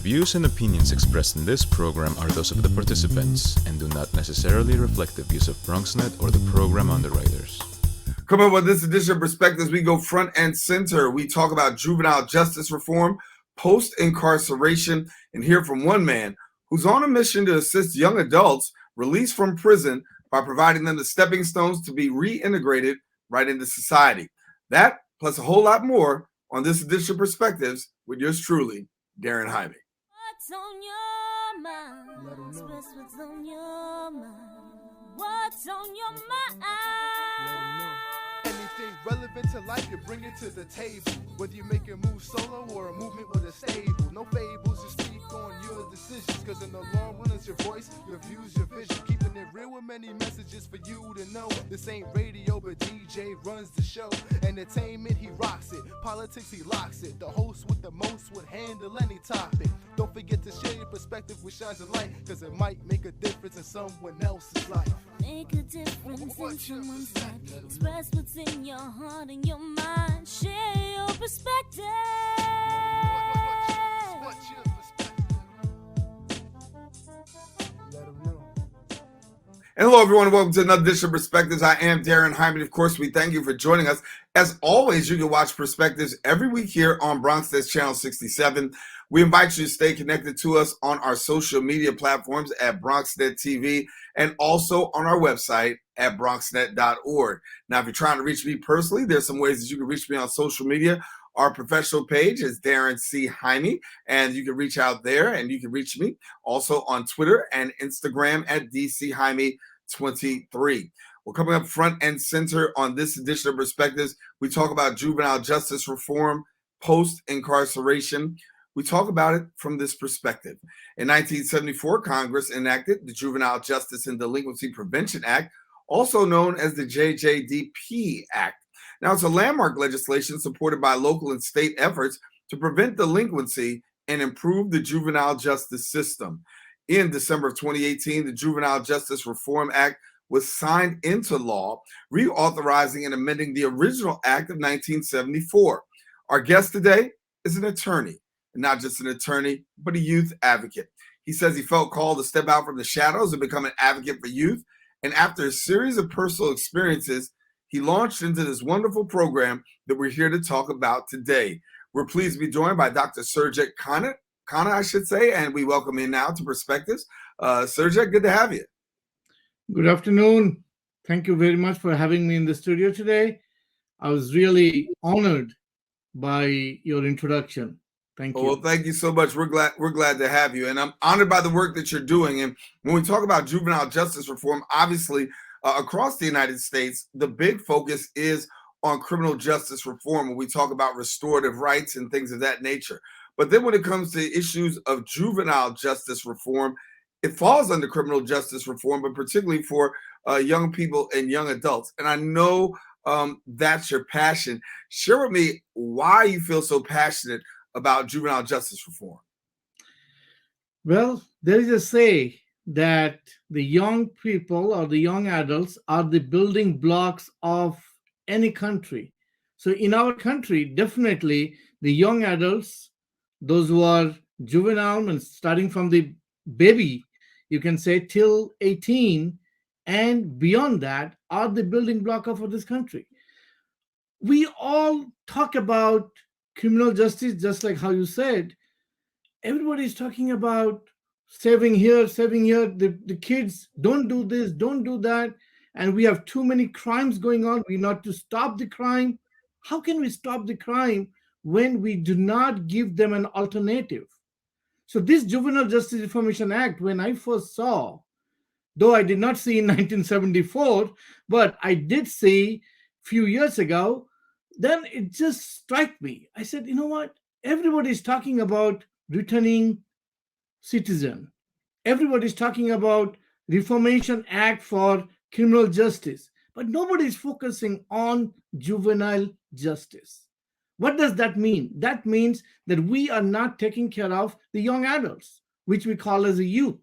views and opinions expressed in this program are those of the participants and do not necessarily reflect the views of BronxNet or the program underwriters. Come up with this edition of Perspectives, we go front and center. We talk about juvenile justice reform, post-incarceration, and hear from one man who's on a mission to assist young adults released from prison by providing them the stepping stones to be reintegrated right into society. That, plus a whole lot more on this edition of Perspectives with yours truly, Daren Jaime. What's on your mind? Express what's on your mind. What's on your mind? Anything relevant to life, you bring it to the table. Whether you make a move solo or a movement with a stable. No fables, you speak on your decisions. Cause in the long run, it's your voice, your views, your vision. Keeping it real with many messages for you to know. This ain't radio, but DJ runs the show. Entertainment, he rocks it. Politics, he locks it. The host with the most would handle any topic. Don't forget to share your perspective with shines of light. Cause it might make a difference in someone else's life. Make a difference in someone's life. Express what's in your heart and your mind. Share your perspective. What's your perspective? Let them know. And hello, everyone. Welcome to another edition of Perspectives. I am Daren Jaime. Of course, we thank you for joining us. As always, you can watch Perspectives every week here on BronxNet's Channel 67. We invite you to stay connected to us on our social media platforms at BronxNet TV and also on our website at bronxnet.org. Now, if you're trying to reach me personally, there's some ways that you can reach me on social media. Our professional page is Daren C. Jaime, and you can reach out there and you can reach me also on Twitter and Instagram at DCJaime23. We're coming up front and center on this edition of Perspectives. We talk about juvenile justice reform, post-incarceration. We talk about it from this perspective. In 1974, Congress enacted the Juvenile Justice and Delinquency Prevention Act, also known as the JJDP Act. Now, it's a landmark legislation supported by local and state efforts to prevent delinquency and improve the juvenile justice system. In December of 2018, the Juvenile Justice Reform Act was signed into law, reauthorizing and amending the original act of 1974. Our guest today is an attorney, and not just an attorney, but a youth advocate. He says he felt called to step out from the shadows and become an advocate for youth. And after a series of personal experiences, he launched into this wonderful program that we're here to talk about today. We're pleased to be joined by Dr. Surajit Khanna, I should say, and we welcome him now to Perspectives. Surajit, good to have you. Good afternoon. Thank you very much for having me in the studio today. I was really honored by your introduction. Thank you. Well, thank you so much. We're glad to have you, and I'm honored by the work that you're doing. And when we talk about juvenile justice reform, obviously across the United States, the big focus is on criminal justice reform when we talk about restorative rights and things of that nature. But then when it comes to issues of juvenile justice reform, it falls under criminal justice reform, but particularly for young people and young adults. And I know that's your passion. Share with me why you feel so passionate about juvenile justice reform. Well, there is a say that the young people or the young adults are the building blocks of any country. So in our country, definitely the young adults, those who are juvenile and starting from the baby, you can say till 18 and beyond that, are the building block of this country. We all talk about criminal justice, just like how you said. Everybody's talking about saving here. The kids don't do this, don't do that. And we have too many crimes going on. We need to stop the crime. How can we stop the crime when we do not give them an alternative? So this Juvenile Justice Reformation Act, when I first saw, though I did not see in 1974, but I did see a few years ago, then it just struck me. I said, you know what? Everybody's talking about returning citizen. Everybody's talking about Reformation Act for criminal justice, but nobody's focusing on juvenile justice. What does that mean? That means that we are not taking care of the young adults, which we call as a youth.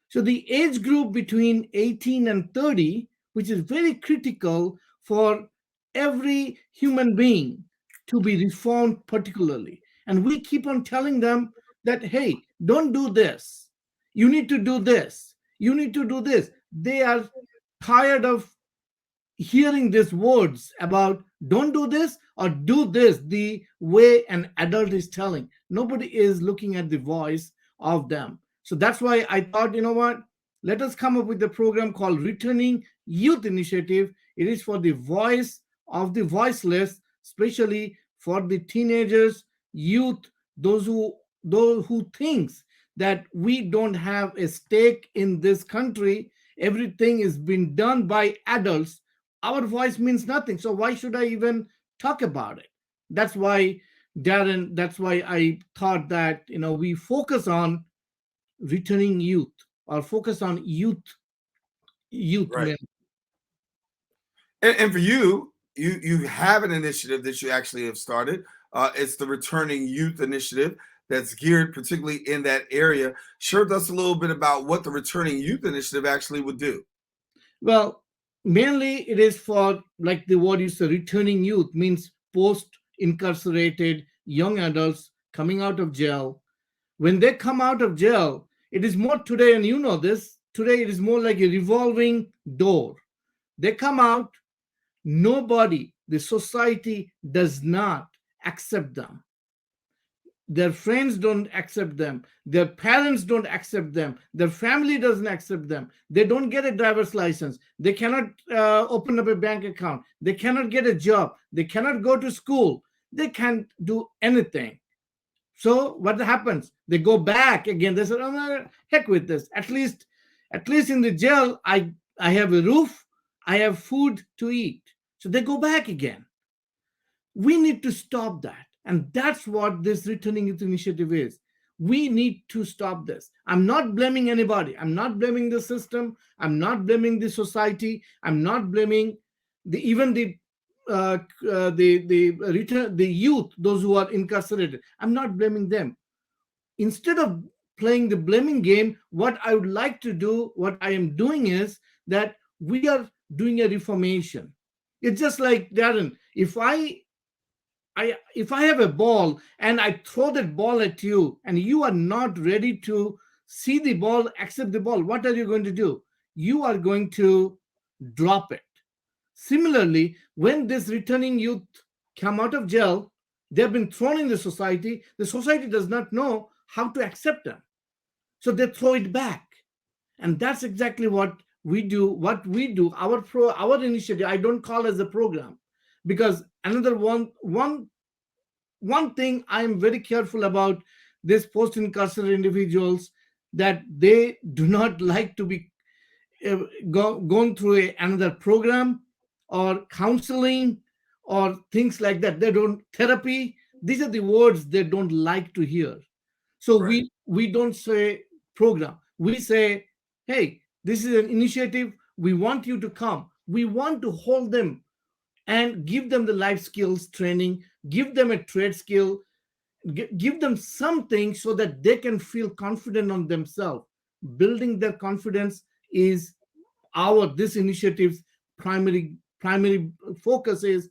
So the age group between 18 and 30, which is very critical for every human being to be reformed particularly. And we keep on telling them that, hey, don't do this. You need to do this. You need to do this. They are tired of hearing these words about don't do this or do this the way an adult is telling. Nobody is looking at the voice of them. So that's why I thought, you know what? Let us come up with a program called Returning Youth Initiative. It is for the voice of the voiceless, especially for the teenagers, youth, those who thinks that we don't have a stake in this country. Everything is being done by adults. Our voice means nothing. So why should I even talk about it? That's why, Darren, that's why I thought that, we focus on returning youth or focus on youth Right. men. And for you have an initiative that you actually have started. It's the Returning Youth Initiative that's geared particularly in that area. Share with us a little bit about what the Returning Youth Initiative actually would do. Well, mainly it is for, like the word you say, returning youth means post incarcerated young adults coming out of jail. When they come out of jail, it is more today, and you know this, today it is more like a revolving door. They come out, nobody, the society does not accept them. Their friends don't accept them. Their parents don't accept them. Their family doesn't accept them. They don't get a driver's license. They cannot open up a bank account. They cannot get a job. They cannot go to school. They can't do anything. So what happens? They go back again. They say, "Oh, no, heck with this. At least in the jail, I have a roof. I have food to eat." So they go back again. We need to stop that. And that's what this Returning Youth Initiative is. We need to stop this. I'm not blaming anybody. I'm not blaming the system. I'm not blaming the society. I'm not blaming the youth, those who are incarcerated. I'm not blaming them. Instead of playing the blaming game, what I would like to do, what I am doing is that we are doing a reformation. It's just like, Darren, if I have a ball and I throw that ball at you and you are not ready to see the ball, accept the ball, what are you going to do? You are going to drop it. Similarly, when this returning youth come out of jail, they've been thrown in the society does not know how to accept them. So they throw it back. And that's exactly what we do. Our initiative, I don't call as a program, because another one thing I am very careful about this post-incarcerated individuals, that they do not like to be gone through another program or counseling or things like that. They don't therapy. These are the words they don't like to hear. So Right. we don't say program. We say, hey, this is an initiative. We want you to come. We want to hold them and give them the life skills training, give them a trade skill, give them something so that they can feel confident on themselves. Building their confidence is this initiative's primary focus, is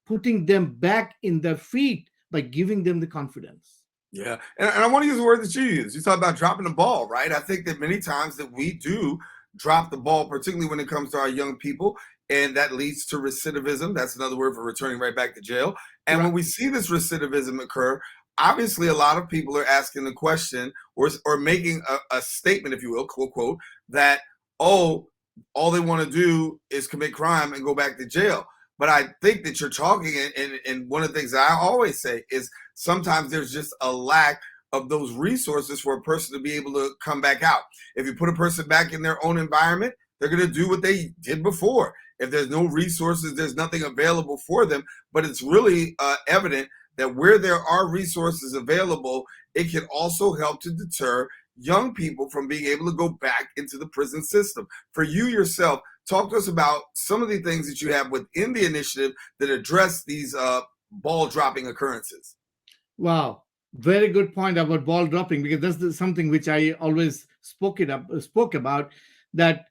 putting them back in their feet by giving them the confidence. Yeah. And I want to use the word that you use. You talk about dropping the ball, right? I think that many times that we do drop the ball, particularly when it comes to our young people, and that leads to recidivism. That's another word for returning right back to jail. And when we see this recidivism occur, obviously a lot of people are asking the question or making a statement, if you will, quote, quote, that, oh, all they want to do is commit crime and go back to jail. But I think that you're talking, and one of the things that I always say is sometimes there's just a lack of those resources for a person to be able to come back out. If you put a person back in their own environment, they're going to do what they did before. If there's no resources, there's nothing available for them. But it's really evident that where there are resources available, it can also help to deter young people from being able to go back into the prison system. For you yourself, talk to us about some of the things that you have within the initiative that address these ball dropping occurrences. Wow, very good point about ball dropping, because that's something which I always spoke about, that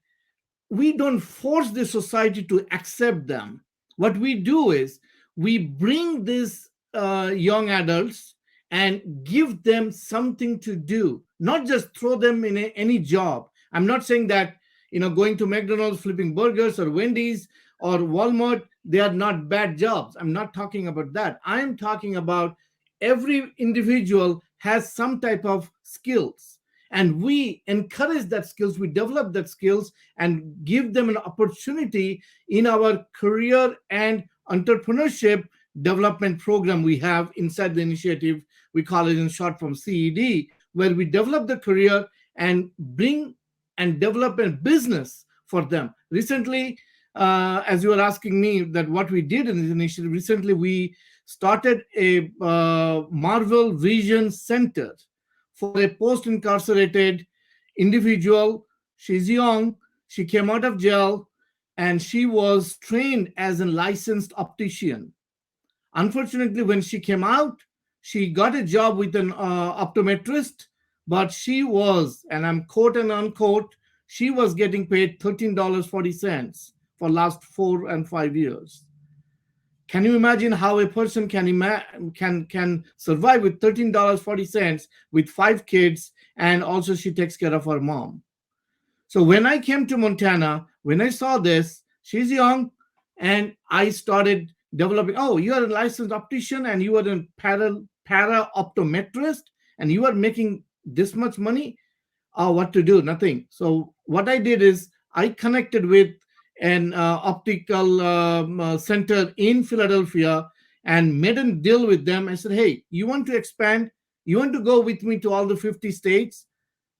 we don't force the society to accept them. What we do is we bring these young adults and give them something to do, not just throw them in any job. I'm not saying that, going to McDonald's, flipping burgers, or Wendy's or Walmart, they are not bad jobs. I'm not talking about that. I am talking about every individual has some type of skills, and we encourage that skills, we develop that skills and give them an opportunity in our career and entrepreneurship development program we have inside the initiative. We call it in short from CED, where we develop the career and bring and develop a business for them. Recently, as you were asking me that what we did in this initiative, recently we started a Marvel Vision Center for a post-incarcerated individual. She's young, she came out of jail, and she was trained as a licensed optician. Unfortunately, when she came out, she got a job with an optometrist, but she was, and I'm quote and unquote, she was getting paid $13.40 for last 4 and 5 years. Can you imagine how a person can survive with $13.40 with 5 kids, and also she takes care of her mom? So when I came to Montana, when I saw this, she's young, and I started developing. Oh, you are a licensed optician, and you are a para optometrist, and you are making this much money. What to do? Nothing. So what I did is I connected with an optical center in Philadelphia and made a deal with them. I said, hey, you want to expand? You want to go with me to all the 50 states?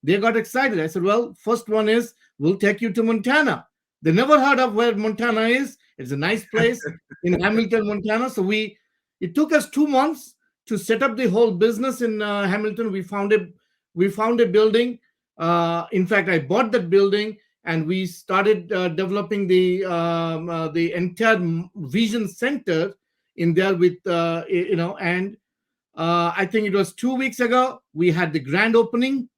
They got excited. I said, well, first one is we'll take you to Montana. They never heard of where Montana is. It's a nice place in Hamilton, Montana. So it took us 2 months to set up the whole business in Hamilton. We found a building. In fact, I bought that building, and we started developing the entire Vision Center in there with and I think it was 2 weeks ago we had the grand opening,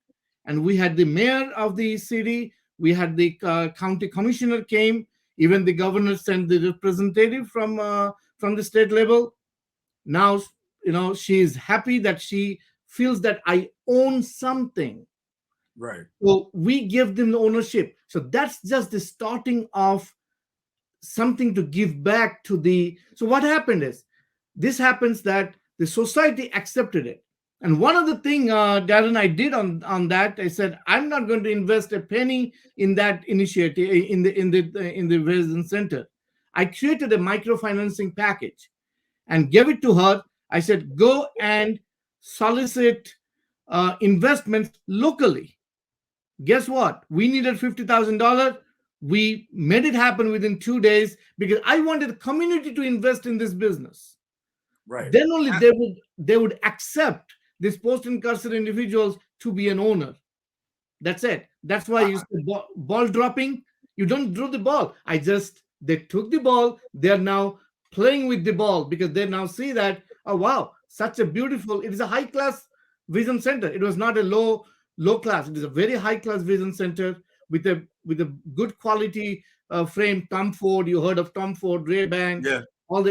and we had the mayor of the city, we had the county commissioner came, even the governor sent the representative from the state level. Now she is happy that she feels that I own something. Right. So we give them the ownership. So that's just the starting of something to give back to the. So what happened is, this happens that the society accepted it. And one of the thing, Daren, I did on that, I said, I'm not going to invest a penny in that initiative in the Vision Center. I created a microfinancing package and gave it to her. I said, go and solicit investments locally. Guess what? We needed $50,000. We made it happen within 2 days because I wanted the community to invest in this business. Right. Then only they would accept these post-incarcerated individuals to be an owner. That's it. That's why you said ball dropping. You don't throw the ball. They took the ball. They're now playing with the ball because they now see that, oh wow, such a beautiful, it is a high-class vision center. It was not a low class. It is a very high-class vision center with a good quality frame. Tom Ford, you heard of Tom Ford, Ray-Ban, yeah. all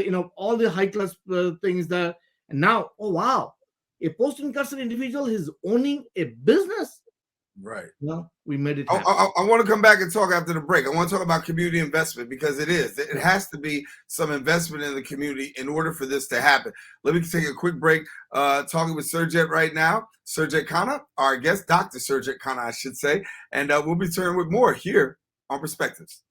the high-class things there. And now, oh wow, a post-incarcerated individual is owning a business. Right. Well, we made it happen. I want to come back and talk after the break. I want to talk about community investment because it has to be some investment in the community in order for this to happen. Let me take a quick break. Talking with Surajit right now, Surajit Khanna, our guest, Dr. Surajit Khanna, I should say, and we'll be returning with more here on Perspectives.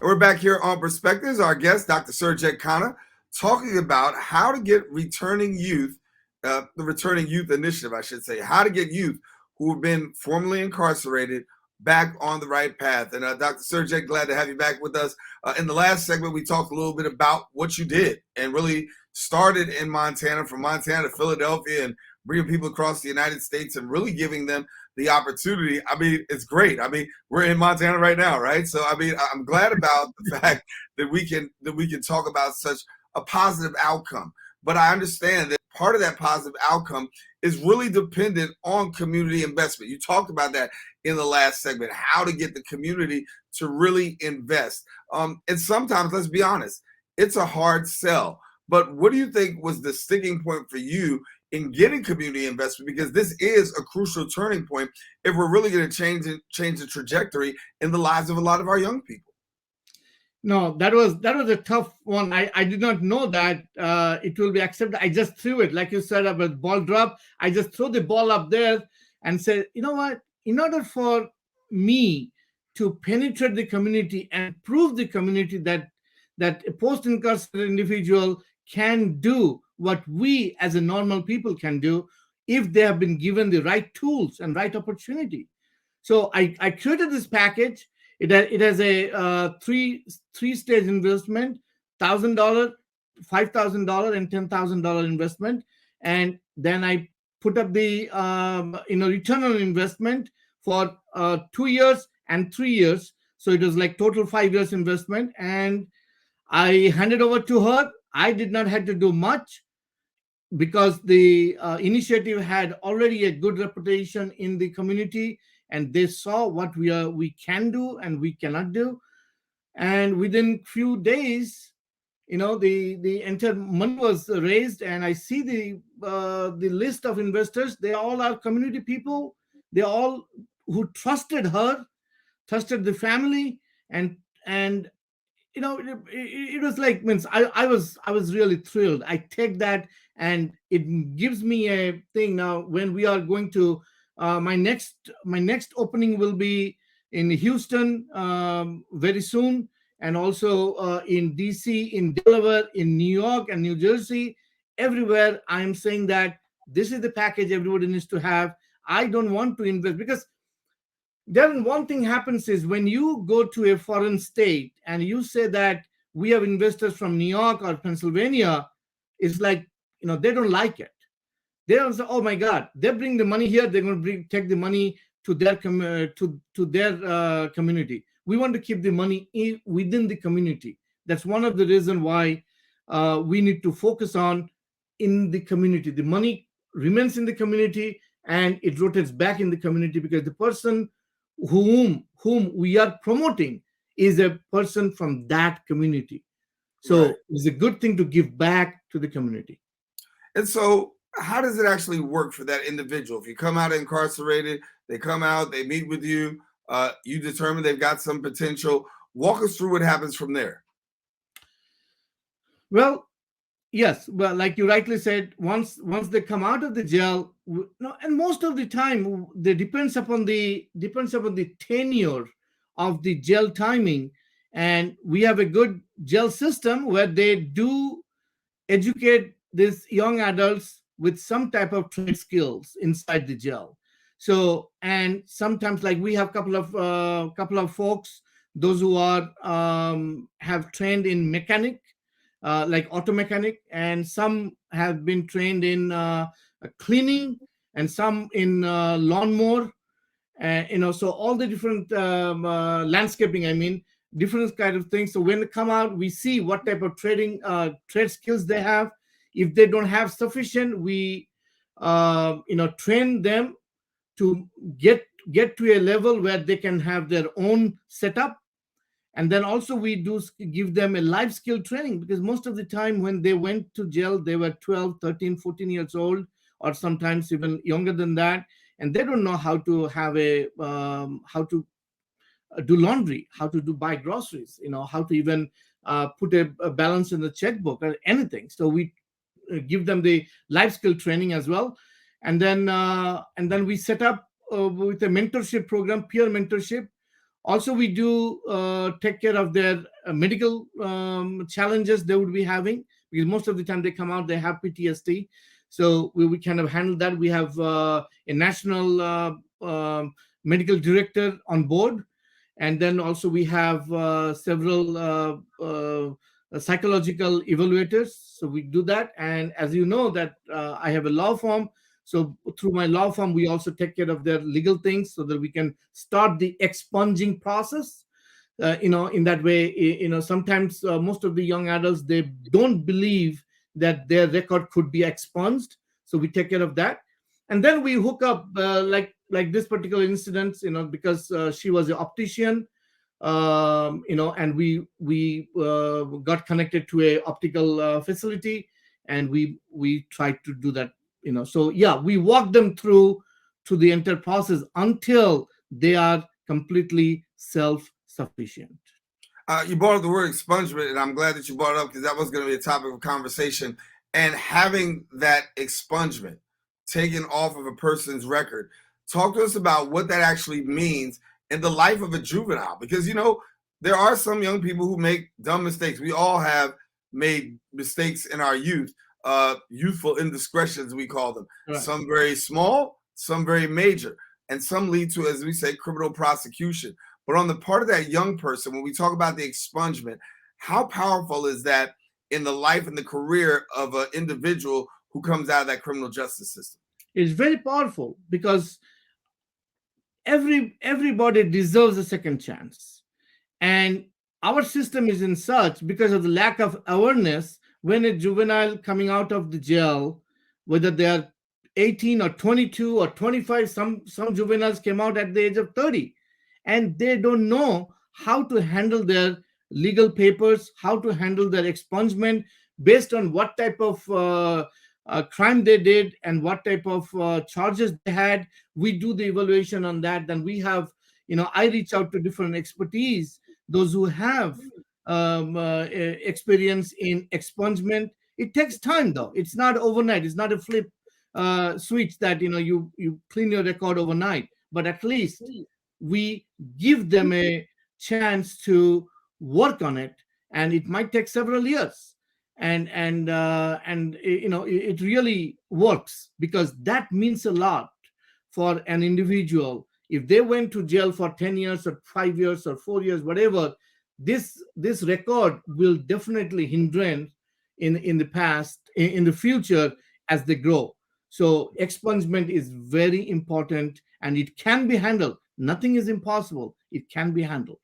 We're back here on Perspectives. Our guest, Dr. Surajit Khanna, talking about how to get returning youth, the Returning Youth Initiative, I should say, how to get youth who have been formerly incarcerated back on the right path. And Dr. Surajit, glad to have you back with us. In the last segment, we talked a little bit about what you did and really started in Montana, from Montana to Philadelphia and bringing people across the United States and really giving them the opportunity. I mean, it's great. I mean, we're in Montana right now, right? So, I mean, I'm glad about the fact that we can talk about such a positive outcome. But I understand that part of that positive outcome is really dependent on community investment. You talked about that in the last segment, how to get the community to really invest. And sometimes, let's be honest, it's a hard sell. But what do you think was the sticking point for you in getting community investment? Because this is a crucial turning point if we're really going to change the trajectory in the lives of a lot of our young people. No, that was a tough one. I did not know that it will be accepted. I just threw it, like you said, about ball drop. I just threw the ball up there and said, you know what? In order for me to penetrate the community and prove the community that a post-incarcerated individual can do what we as a normal people can do if they have been given the right tools and right opportunity. So I created this package. It has a three-stage investment: $1,000, $5,000, and $10,000 investment. And then I put up the return on investment for 2 years and 3 years. So it was like total 5 years investment. And I handed over to her. I did not have to do much because the initiative had already a good reputation in the community, and they saw what we can do and we cannot do. And within few days, the entire money was raised, and I see the list of investors. They all are community people. They all who trusted her, trusted the family, and it was like, means I was really thrilled. I take that, and it gives me a thing now when we are going to my next opening will be in Houston very soon, and also in DC, in Delaware, in New York and New Jersey. Everywhere I am saying that this is the package everybody needs to have. I don't want to invest, because then one thing happens is when you go to a foreign state and you say that we have investors from New York or Pennsylvania, it's like, they don't like it. They don't say, oh my God, they bring the money here, they're going to take the money to their community. We want to keep the money within the community. That's one of the reasons why we need to focus on in the community. The money remains in the community and it rotates back in the community, because the person whom we are promoting is a person from that community. So right. It's a good thing to give back to the community. And so how does it actually work for that individual? If you come out incarcerated, they come out, they meet with you, you determine they've got some potential. Walk us through what happens from there. Well, yes, well, like you rightly said, once they come out of the jail, and most of the time, it depends upon the tenure of the jail timing, and we have a good jail system where they do educate these young adults with some type of trade skills inside the jail. So, and sometimes, like, we have couple of folks, those who are have trained in mechanic, like auto mechanic, and some have been trained in cleaning, and some in lawnmower, so all the different landscaping, different kind of things. So when they come out, we see what type of trade skills they have. If they don't have sufficient, we train them to get to a level where they can have their own setup. And then also we do give them a life skill training, because most of the time when they went to jail, they were 12, 13, 14 years old, or sometimes even younger than that. And they don't know how to have how to do laundry, how to buy groceries, how to even put a balance in the checkbook or anything. So we give them the life skill training as well. And then we set up with a mentorship program, peer mentorship. Also, we do take care of their medical challenges they would be having, because most of the time they come out, they have PTSD. So we kind of handle that. We have a national medical director on board. And then also we have several psychological evaluators. So we do that. And as you know that I have a law firm. So through my law firm, we also take care of their legal things so that we can start the expunging process. In that way, sometimes most of the young adults, they don't believe that their record could be expunged. So we take care of that. And then we hook up like this particular incident, because she was an optician, and we got connected to a optical facility, and we tried to do that. So yeah, we walk them through to the entire process until they are completely self-sufficient. You brought up the word expungement, and I'm glad that you brought it up because that was going to be a topic of conversation. And having that expungement taken off of a person's record, talk to us about what that actually means in the life of a juvenile. Because, there are some young people who make dumb mistakes. We all have made mistakes in our youth, youthful indiscretions, we call them. Right. Some very small, some very major, and some lead to, as we say, criminal prosecution. But on the part of that young person, when we talk about the expungement, how powerful is that in the life and the career of an individual who comes out of that criminal justice system? It's very powerful because everybody deserves a second chance. And our system is in such, because of the lack of awareness, when a juvenile coming out of the jail, whether they are 18 or 22 or 25, some juveniles came out at the age of 30. And they don't know how to handle their legal papers, how to handle their expungement based on what type of crime they did and what type of charges they had. We do the evaluation on that. Then we have, I reach out to different expertise, those who have experience in expungement. It takes time, though. It's not overnight. It's not a flip switch that, you clean your record overnight. But at least we give them a chance to work on it, and it might take several years. And it really works, because that means a lot for an individual. If they went to jail for 10 years or 5 years or 4 years, whatever, this record will definitely hinder in the past, in the future, as they grow. So expungement is very important, and it can be handled. Nothing is impossible. It can be handled.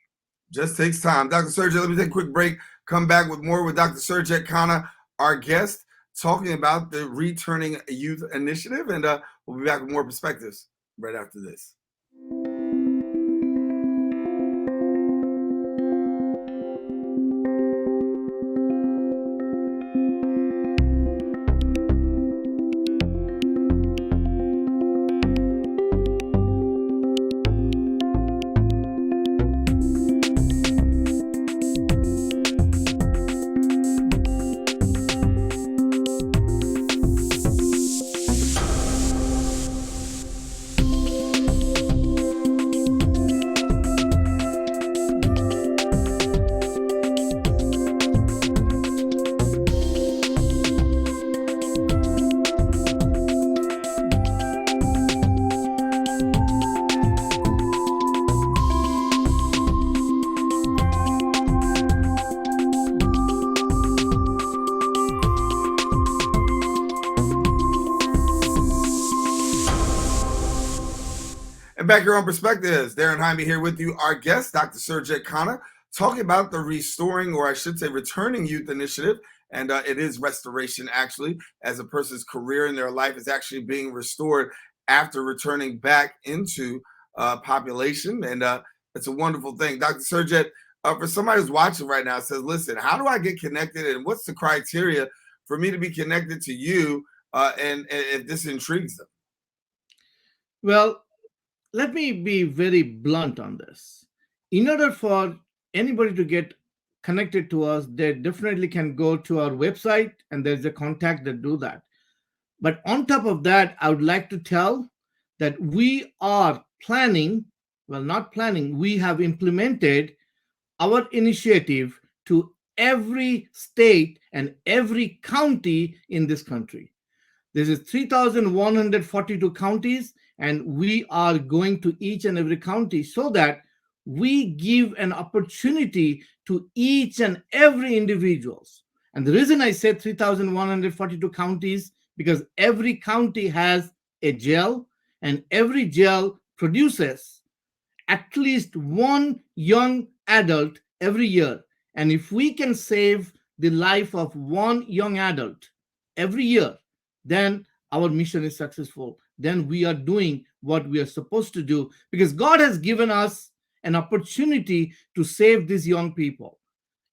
Just takes time. Dr. Surajit, let me take a quick break. Come back with more with Dr. Surajit Khanna, our guest, talking about the Returning Youth Initiative. And we'll be back with more perspectives right after this. Back here on Perspectives, Daren Jaime here with you, our guest, Dr. Surajit Khanna, talking about the Restoring, or I should say Returning Youth Initiative. And it is restoration, actually, as a person's career in their life is actually being restored after returning back into population. And it's a wonderful thing. Dr. Surajit, for somebody who's watching right now, says, listen, how do I get connected, and what's the criteria for me to be connected to you, and if this intrigues them? Well, let me be very blunt on this. In order for anybody to get connected to us, they definitely can go to our website, and there's a contact that do that. But on top of that, I would like to tell that we are planning, we have implemented our initiative to every state and every county in this country. This is 3,142 counties, and we are going to each and every county so that we give an opportunity to each and every individuals. And the reason I said 3,142 counties, because every county has a gel, and every gel produces at least one young adult every year. And if we can save the life of one young adult every year, then our mission is successful. Then we are doing what we are supposed to do, because God has given us an opportunity to save these young people.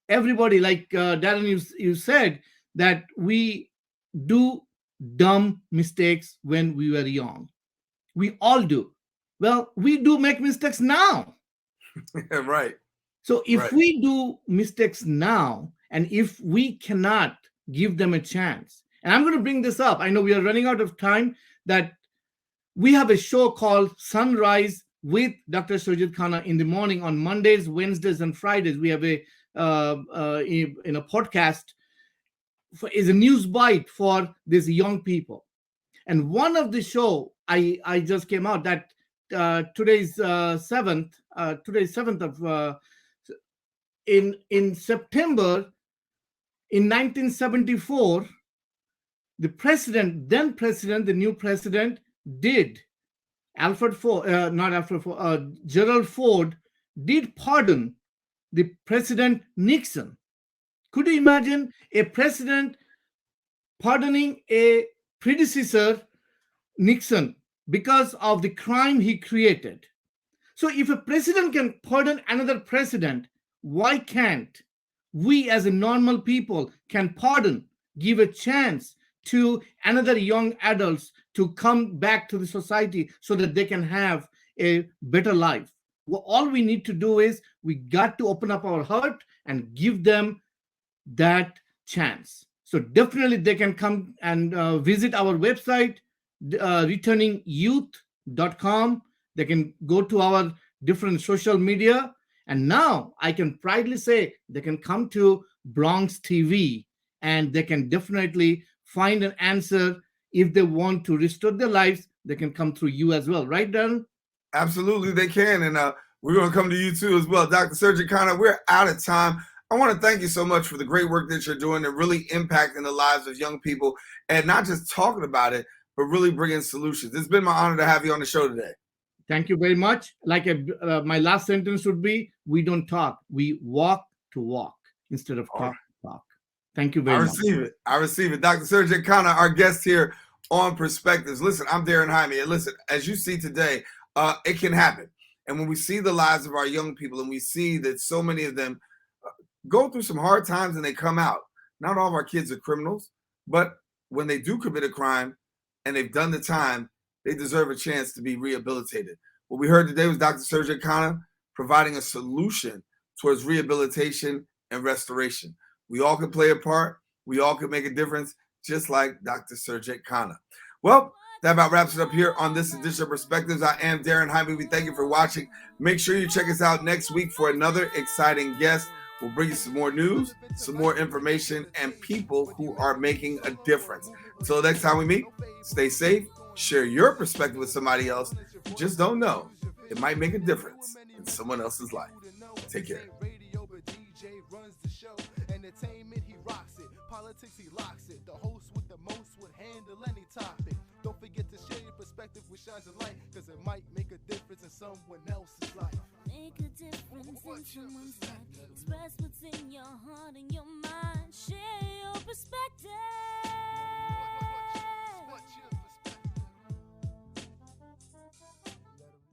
Everybody, like Daren, you said that we do dumb mistakes when we were young. We all do. Well, we do make mistakes now. Right. So if Right. we do mistakes now, and if we cannot give them a chance, and I'm going to bring this up, I know we are running out of time, that we have a show called Sunrise with Dr. Surajit Khanna in the morning on Mondays, Wednesdays, and Fridays. We have a in a podcast is a news bite for these young people. And one of the show I just came out that today's 7th of in September in 1974, the the new president did Gerald Ford did pardon the President Nixon. Could you imagine a president pardoning a predecessor, Nixon, because of the crime he created? So if a president can pardon another president, why can't we as a normal people can pardon, give a chance to another young adults to come back to the society so that they can have a better life? Well, all we need to do is we got to open up our heart and give them that chance. So definitely they can come and visit our website, returningyouth.com. They can go to our different social media. And now I can proudly say they can come to Bronx TV and they can definitely find an answer. If they want to restore their lives, they can come through you as well. Right, Daren? Absolutely, they can. And we're going to come to you too as well. Dr. Surajit Khanna, we're out of time. I want to thank you so much for the great work that you're doing and really impacting the lives of young people, and not just talking about it, but really bringing solutions. It's been my honor to have you on the show today. Thank you very much. Like my last sentence would be, we don't talk, we walk to walk instead of talk to talk. Thank you very much. I receive it. Dr. Surajit Khanna, our guest here on Perspectives. Listen, I'm Daren Jaime. And listen, as you see today, it can happen. And when we see the lives of our young people and we see that so many of them go through some hard times and they come out, not all of our kids are criminals, but when they do commit a crime and they've done the time, they deserve a chance to be rehabilitated. What we heard today was Dr. Surajit Khanna providing a solution towards rehabilitation and restoration. We all can play a part. We all can make a difference, just like Dr. Surajit Khanna. Well, that about wraps it up here on this edition of Perspectives. I am Daren Jaime. We thank you for watching. Make sure you check us out next week for another exciting guest. We'll bring you some more news, some more information, and people who are making a difference. Until next time we meet, stay safe, share your perspective with somebody else. You just don't know. It might make a difference in someone else's life. Take care. Entertainment, he rocks it. Politics, he locks it. The host with the most would handle any topic. Don't forget to share your perspective with shines of light, because it might make a difference in someone else's life. Make a difference in someone's life. Express what's in your heart and your mind. Share your perspective.